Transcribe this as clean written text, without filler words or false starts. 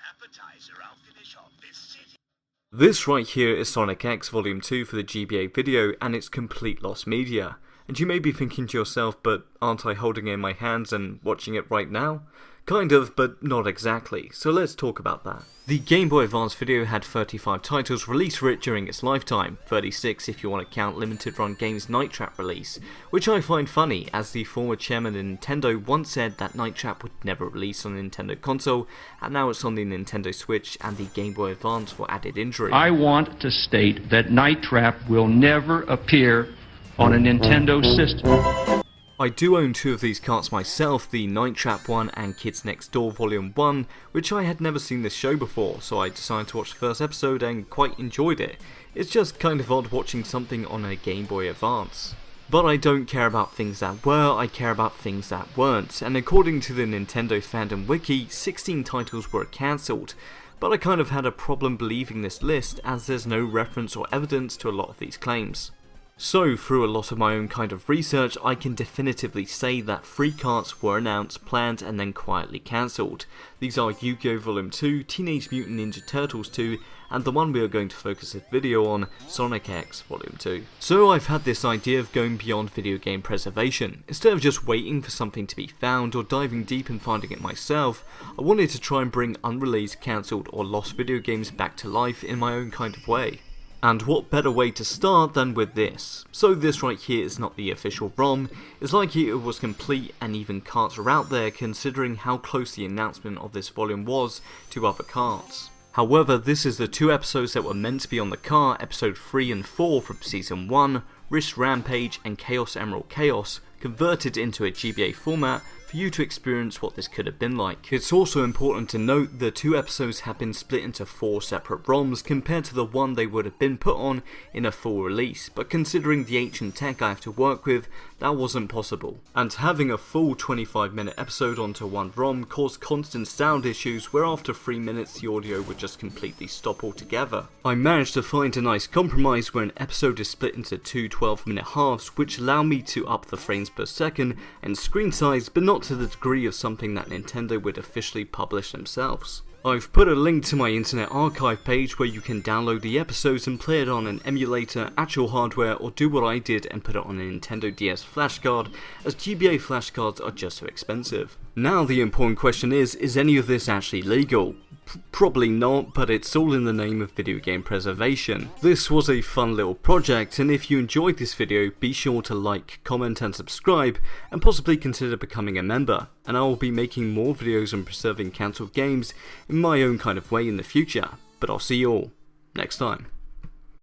appetizer, I'll finish off this city. This right here is Sonic X Volume 2 for the GBA video, and it's complete lost media. And you may be thinking to yourself, but aren't I holding it in my hands and watching it right now? Kind of, but not exactly, so let's talk about that. The Game Boy Advance video had 35 titles released for it during its lifetime, 36 if you want to count Limited Run Games' Night Trap release, which I find funny as the former chairman of Nintendo once said that Night Trap would never release on a Nintendo console, and now it's on the Nintendo Switch and the Game Boy Advance for added injury. I want to state that Night Trap will never appear on a Nintendo system. I do own two of these carts myself, the Night Trap one and Kids Next Door Volume 1, which I had never seen this show before, so I decided to watch the first episode and quite enjoyed it. It's just kind of odd watching something on a Game Boy Advance. But I don't care about things that were, I care about things that weren't, and according to the Nintendo Fandom Wiki, 16 titles were cancelled. But I kind of had a problem believing this list as there's no reference or evidence to a lot of these claims. So, through a lot of my own kind of research, I can definitively say that 3 carts were announced, planned, and then quietly cancelled. These are Yu-Gi-Oh! Volume 2, Teenage Mutant Ninja Turtles 2, and the one we are going to focus this video on, Sonic X Volume 2. So I've had this idea of going beyond video game preservation. Instead of just waiting for something to be found or diving deep and finding it myself, I wanted to try and bring unreleased, cancelled, or lost video games back to life in my own kind of way. And what better way to start than with this? So this right here is not the official ROM, it's likely it was complete and even carts are out there considering how close the announcement of this volume was to other carts. However, this is the 2 episodes that were meant to be on the cart, episode 3 and 4 from season 1, Risk Rampage and Chaos Emerald Chaos, converted into a GBA format for you to experience what this could have been like. It's also important to note the 2 episodes have been split into 4 separate ROMs compared to the one they would have been put on in a full release, but considering the ancient tech I have to work with, that wasn't possible. And having a full 25-minute episode onto one ROM caused constant sound issues where after 3 minutes the audio would just completely stop altogether. I managed to find a nice compromise where an episode is split into 2 12-minute halves which allow me to up the frames per second and screen size, but not to the degree of something that Nintendo would officially publish themselves. I've put a link to my Internet Archive page where you can download the episodes and play it on an emulator, actual hardware, or do what I did and put it on a Nintendo DS flashcard, as GBA flashcards are just so expensive. Now the important question is any of this actually legal? Probably not, but it's all in the name of video game preservation. This was a fun little project, and if you enjoyed this video, be sure to like, comment and subscribe, and possibly consider becoming a member, and I will be making more videos on preserving cancelled games in my own kind of way in the future, but I'll see you all next time.